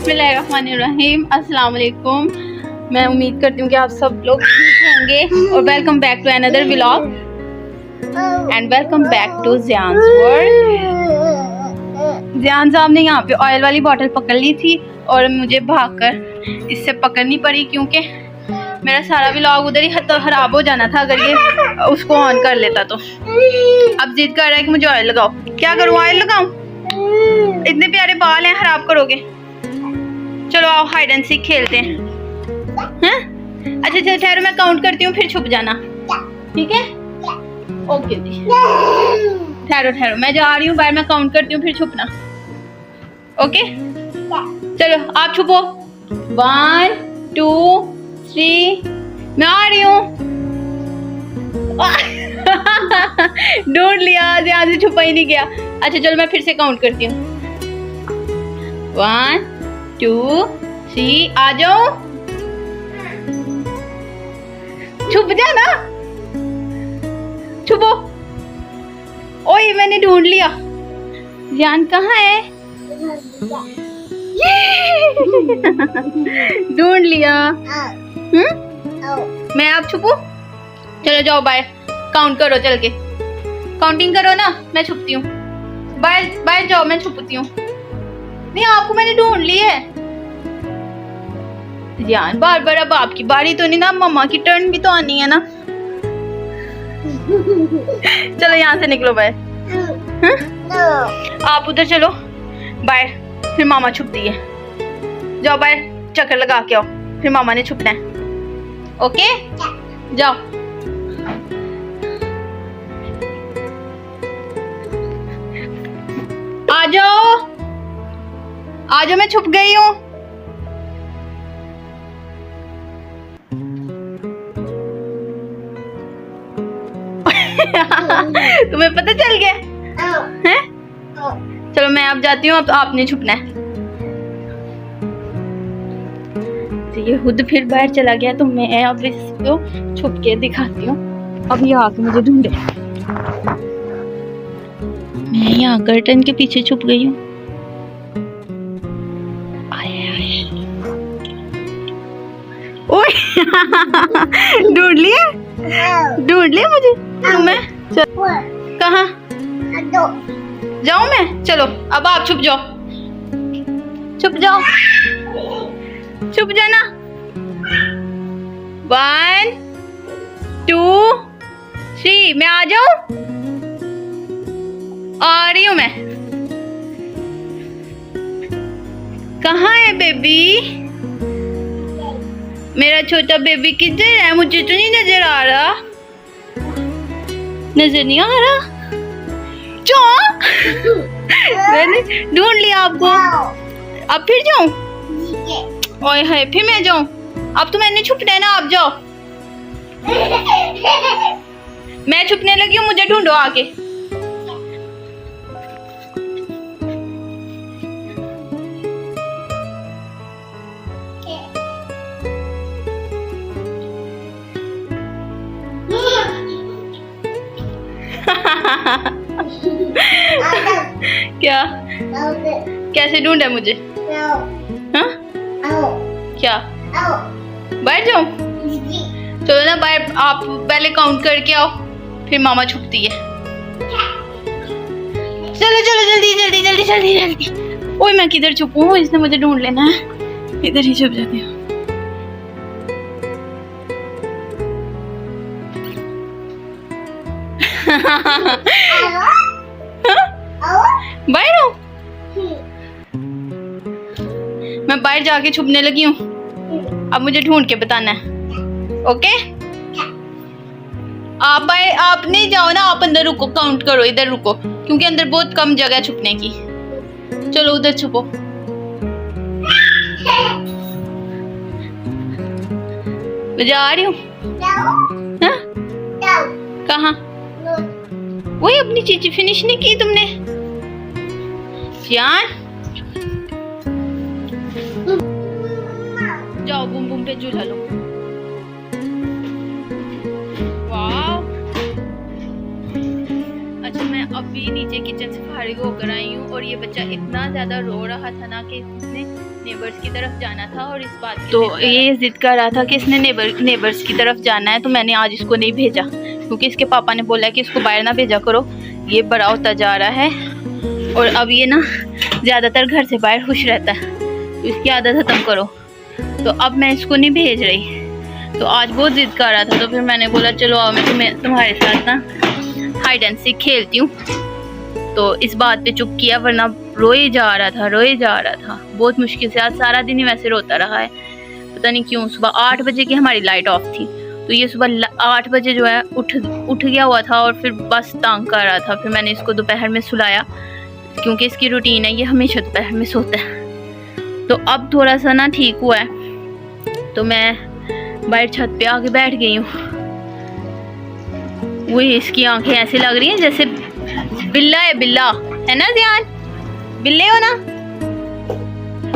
बिस्मिल्लाहिर्रहमानिर्रहीम। अस्सलाम वालेकुम। मैं उम्मीद करती हूँ कि आप सब लोग ठीक होंगे और welcome back to another vlog and welcome back to Zian's world. Zian साहब ने यहाँ पे ऑयल वाली बोतल पकड़ ली थी और मुझे भागकर इससे पकड़नी पड़ी क्योंकि मेरा सारा व्लॉग उधर ही खराब हो जाना था अगर ये उसको ऑन कर लेता तो। अब जिद कर रहा है कि मुझे ऑयल लगाओ। क्या करूँ, ऑयल लगाऊं? इतने प्यारे बाल हैं, खराब करोगे। चलो आओ हाइड एंड सीक खेलते हैं। अच्छा चल ठहरो, मैं काउंट करती हूँ फिर छुप जाना, ठीक है? ओके जी, ठहरो मैं जा रही हूँ बाहर, मैं काउंट करती हूँ फिर छुपना। ओके चलो आप छुपो। 1 2 3 मैं आ रही हूँ। ढूंढ लिया, यहाँ से छुपा ही नहीं गया। अच्छा चलो मैं फिर से काउंट करती हूँ। 1 2 3 आ जाओ, छुप जाना, छुपो। ओए मैंने ढूंढ लिया। ज़ियान कहाँ है? ढूंढ लिया। मैं आप छुपू? चलो जाओ बाहर, काउंट करो, चल के काउंटिंग करो ना, मैं छुपती हूँ। बाहर जाओ, मैं छुपती हूँ। नहीं आपको मैंने ढूंढ ली है। ज़ियान बार बार अब आपकी बारी तो नहीं ना, मम्मा की टर्न भी तो आनी है ना। चलो यहाँ से निकलो बाहर। आप उधर चलो बाहर, फिर मामा छुपती है। जाओ बाहर चक्कर लगा के आओ, फिर मामा ने छुपना है। ओके जाओ। आ जाओ मैं छुप गई हूँ। तुम्हें पता चल गया है? चलो मैं अब जाती हूँ, अब आपने छुपना है। तो ये खुद फिर बाहर चला गया तो मैं अब इसको छुप के दिखाती हूँ। अब ये आके मुझे ढूंढे। मैं यहाँ कर्टन के पीछे छुप गई हूँ। ढूंढ लिए मुझे। मैं कहाँ जाऊँ मैं? चलो अब आप छुप जाओ, छुप जाना। 1 2 3 मैं आ जाऊं? आ रही हूँ मैं। कहाँ है बेबी? मेरा छोटा बेबी किधर है? मुझे तो नहीं नजर आ रहा। नजर नहीं आ रहा। मैंने ढूंढ लिया आपको। अब फिर जाऊं? ओए हाय, फिर मैं जाऊं? अब तो मैंने छुपना है ना, आप जाओ। मैं छुपने लगी हूँ, मुझे ढूंढो आके। क्या? कैसे ढूंढा मुझे? हाँ? क्या? बैठ जाओ। चलो ना बाहर, आप पहले काउंट करके आओ, फिर मामा छुपती है। चलो जल्दी। ओए मैं किधर छुपूं? इसने मुझे ढूंढ लेना है। इधर ही छुप जाती हूँ। बाहर हूँ मैं, बाहर जाके छुपने लगी हूँ। अब मुझे ढूंढ के बताना है। ओके आप बाहर, आप नहीं जाओ ना, आप अंदर रुको, काउंट करो। इधर रुको क्योंकि अंदर बहुत कम जगह छुपने की। चलो उधर छुपो। मैं जा रही हूँ। कहाँ? वही अपनी चीज फिनिश नहीं की तुमने? ज़ियान जाओ बूम बूम पे झूला लो। वाह अच्छा, मैं अभी नीचे किचन से फारिग होकर आई हूँ और ये बच्चा इतना ज़्यादा रो रहा था ना कि इसने नेबर्स की तरफ जाना था और इस बात की तो ये जिद कर रहा था कि इसने नेबर्स की तरफ जाना है। तो मैंने आज इसको नहीं भेजा क्योंकि इसके पापा ने बोला कि इसको बाहर ना भेजा करो, ये बड़ा होता जा रहा है और अब ये ना ज़्यादातर घर से बाहर खुश रहता है, तो इसकी आदत ख़त्म करो। तो अब मैं इसको नहीं भेज रही। तो आज बहुत जिद कर रहा था, तो फिर मैंने बोला चलो आओ मैं तुम्हारे साथ ना हाइड एंड सीक खेलती हूँ। तो इस बात पे चुप किया, वरना रोए जा रहा था बहुत मुश्किल से। आज सारा दिन ही वैसे रोता रहा है, पता नहीं क्यों। सुबह 8 बजे की हमारी लाइट ऑफ थी, तो ये सुबह 8 बजे जो है उठ गया हुआ था और फिर बस तंग कर रहा था। फिर मैंने इसको दोपहर में सुलाया क्योंकि इसकी रूटीन है, ये हमेशा दोपहर में सोता है। तो अब थोड़ा सा ना ठीक हुआ है, तो मैं बाहर छत पे आके बैठ गई हूँ। वही इसकी आंखें ऐसी लग रही हैं जैसे बिल्ला है ना ध्यान, बिल्ले हो ना।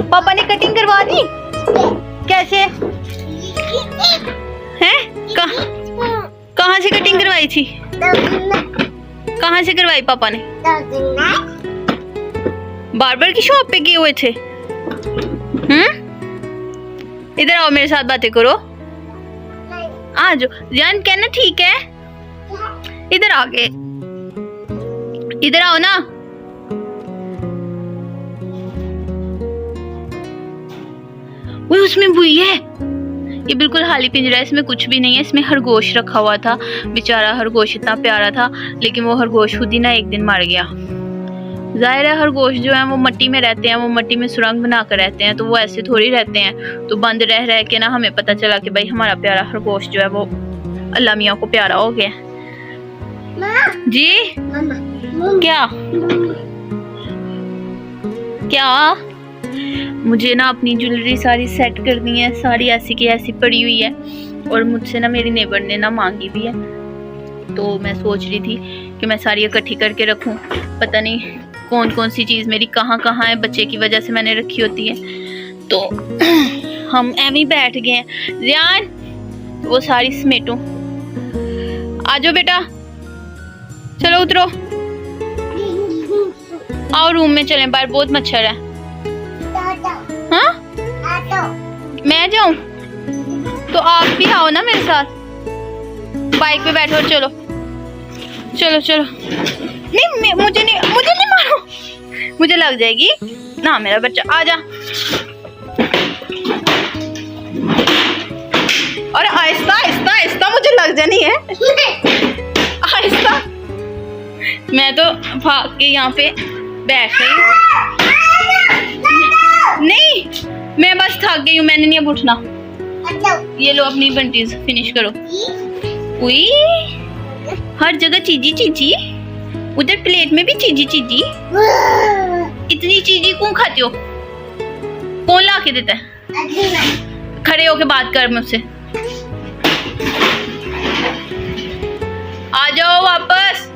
पापा ने कटिंग करवा दी, कैसे हैं? कहाँ से कटिंग करवाई थी? कहाँ से करवाई पापा ने? बार्बर की शॉप पे गए हुए थे। इधर आओ, मेरे साथ बातें करो। आ जाओ जान, कहना ठीक है। इधर आगे, इधर आओ ना। वो उसमें बुई है, ये बिल्कुल खाली पिंजरा है, इसमें कुछ भी नहीं है। इसमें खरगोश रखा हुआ था, बेचारा खरगोश इतना प्यारा था, लेकिन वो खरगोश खुद ही ना एक दिन मर गया। जाहिर है खरगोश जो है वो मिट्टी में रहते हैं, वो मिट्टी में सुरंग बना कर रहते हैं, तो वो ऐसे थोड़ी रहते हैं। तो बंद रह के ना हमें पता चला कि भाई हमारा प्यारा खरगोश जो है वो अल्लाह मियाँ को प्यारा हो गया। जी क्या क्या मुझे ना अपनी ज्वेलरी सारी सेट करनी है, सारी ऐसी की ऐसी पड़ी हुई है और मुझसे ना मेरी नेबर ने ना मांगी भी है। तो मैं सोच रही थी कि मैं सारी इकट्ठी करके रखूं। पता नहीं कौन कौन सी चीज़ मेरी कहाँ कहाँ है, बच्चे की वजह से मैंने रखी होती है। तो हम एवं ही बैठ गए हैं। ध्यान, वो सारी समेटो। आ जाओ बेटा, चलो उतरो, आओ रूम में चलें, बाहर बहुत मच्छर है। हाँ मैं जाऊं? तो आप भी आओ ना मेरे साथ, बाइक पे बैठो। चलो चलो चलो। नहीं मुझे नहीं मारो, मुझे लग जाएगी ना मेरा बच्चा। आजा, और आहिस्ता आहिस्ता आहिस्ता, मुझे लग जानी है आहिस्ता। मैं तो भाग के यहाँ पे बैठ गई। नहीं, मैं बस थक गई हूँ, मैंने नहीं अब उठना। ये लो अपनी बंटीज फिनिश करो। उई, हर जगह चीजी चीजी, उधर प्लेट में भी चीजी चीजी। इतनी चीजी क्यों खाती हो? कौन ला के देता है? खड़े होके बात कर मुझसे। आ जाओ वापस।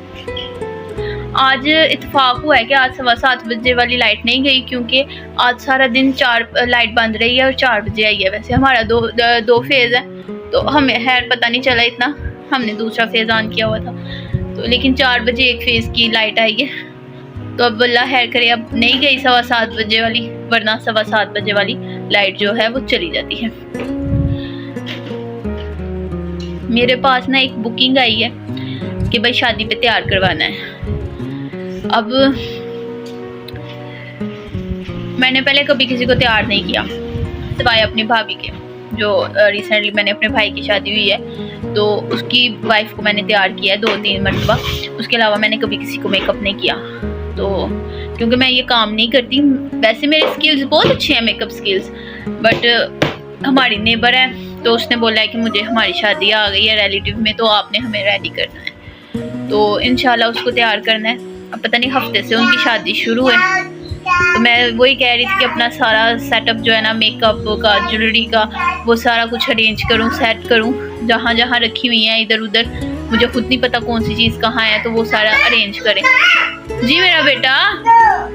आज इत्तेफाक हुआ है कि आज 7:15 बजे वाली लाइट नहीं गई, क्योंकि आज सारा दिन लाइट बंद रही है और 4 बजे आई है। वैसे हमारा दो फेज है, तो हमें खैर पता नहीं चला इतना, हमने दूसरा फेज ऑन किया हुआ था। तो लेकिन 4 बजे एक फेज की लाइट आई है। तो अब अल्लाह खैर करे, अब नहीं गई 7:15 बजे वाली, वरना 7:15 बजे वाली लाइट जो है वो चली जाती है। मेरे पास ना एक बुकिंग आई है कि भाई शादी पे तैयार करवाना है। अब मैंने पहले कभी किसी को तैयार नहीं किया सिवाय अपनी भाभी के, जो रिसेंटली मैंने अपने भाई की शादी हुई है तो उसकी वाइफ को मैंने तैयार किया है 2-3 मरतबा। उसके अलावा मैंने कभी किसी को मेकअप नहीं किया, तो क्योंकि मैं ये काम नहीं करती। वैसे मेरे स्किल्स बहुत अच्छे हैं, मेकअप स्किल्स, बट हमारी नेबर है तो उसने बोला है कि मुझे हमारी शादी आ गई है रिलेटिव में, तो आपने हमें रेडी करना है। तो इंशाल्लाह उसको तैयार करना है। अब पता नहीं हफ्ते से उनकी शादी शुरू है, तो मैं वही कह रही थी कि अपना सारा सेटअप जो है ना, मेकअप का, ज्वेलरी का, वो सारा कुछ अरेंज करूँ, सेट करूँ। जहाँ जहाँ रखी हुई हैं इधर उधर, मुझे खुद नहीं पता कौन सी चीज़ कहाँ है, तो वो सारा अरेंज करें। जी मेरा बेटा,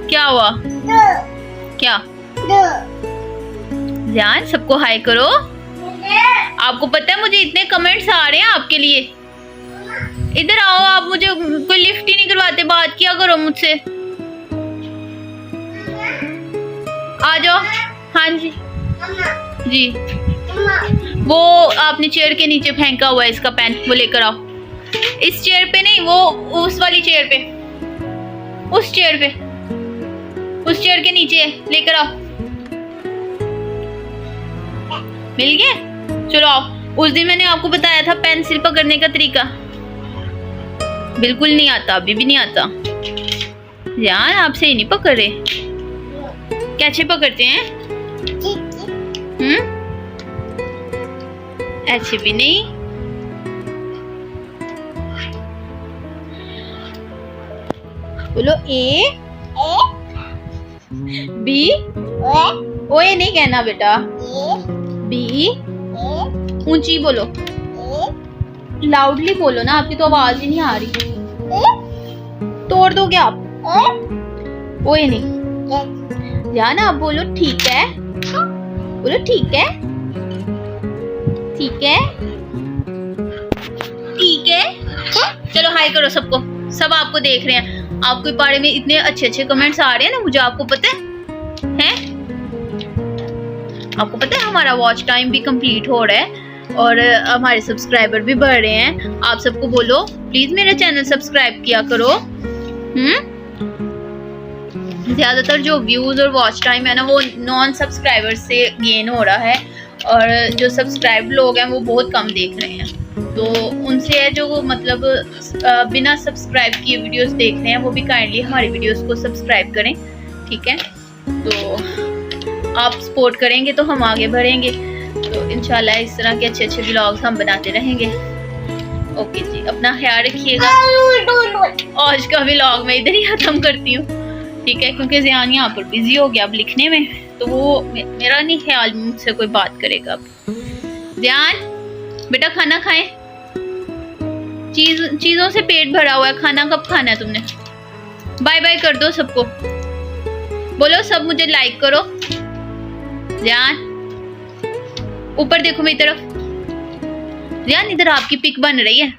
क्या हुआ? क्या ध्यान, सबको हाय करो। आपको पता है मुझे इतने कमेंट्स आ रहे हैं आपके लिए। इधर आओ, आप मुझे कोई लिफ्ट ही नहीं करवाते। किया करो मुझसे। आ जाओ। हाँ जी जी। वो आपने चेयर के नीचे फेंका हुआ है इसका पेन, वो लेकर आओ। इस चेयर पे नहीं, वो उस वाली चेयर पे, उस चेयर पे, उस चेयर के नीचे लेकर आओ। मिल गया? चलो आओ। उस दिन मैंने आपको बताया था पेंसिल पकड़ने का तरीका, बिल्कुल नहीं आता, अभी भी नहीं आता। यार आप सही नहीं पकड़ रहे। कैसे पकड़ते हैं? ऐसे भी नहीं। बोलो ए बी। ओए नहीं कहना बेटा। बी। ऊंची बोलो, लाउडली बोलो ना, आपकी तो आवाज ही नहीं आ रही। तोड़ दोगे आप? ओए नहीं। ध्यान आप बोलो ठीक है, बोलो ठीक है, ठीक है, ठीक है। चलो हाय करो सबको, सब आपको देख रहे हैं। आपके बारे में इतने अच्छे अच्छे कमेंट्स आ रहे हैं ना मुझे, आपको पता है? आपको पता है हमारा वॉच टाइम भी कंप्लीट हो रहा है और हमारे सब्सक्राइबर भी बढ़ रहे हैं। आप सबको बोलो प्लीज मेरा चैनल सब्सक्राइब किया करो। ज्यादातर जो व्यूज और वॉच टाइम है ना वो नॉन सब्सक्राइबर से गेन हो रहा है और जो सब्सक्राइब लोग हैं वो बहुत कम देख रहे हैं। तो उनसे है जो मतलब बिना सब्सक्राइब किए वीडियोस देख रहे हैं वो भी काइंडली हमारी वीडियोस को सब्सक्राइब करें, ठीक है? तो आप सपोर्ट करेंगे तो हम आगे बढ़ेंगे। तो इंशाल्लाह इस तरह के अच्छे अच्छे व्लॉग्स हम बनाते रहेंगे। ओके जी, अपना ख्याल रखिएगा। आज का व्लॉग मैं इधर ही खत्म करती हूँ, ठीक है? क्योंकि ज़ियान यहाँ पर बिजी हो गया अब लिखने में, तो वो मेरा नहीं ख्याल मुझसे कोई बात करेगा अब। ज़ियान बेटा खाना खाएं, चीज़ों से पेट भरा हुआ है, खाना कब खाना है तुमने? बाय बाय कर दो सबको, बोलो सब मुझे लाइक करो। ज़ियान ऊपर देखो मेरी तरफ। ज़ियान इधर आपकी पिक बन रही है।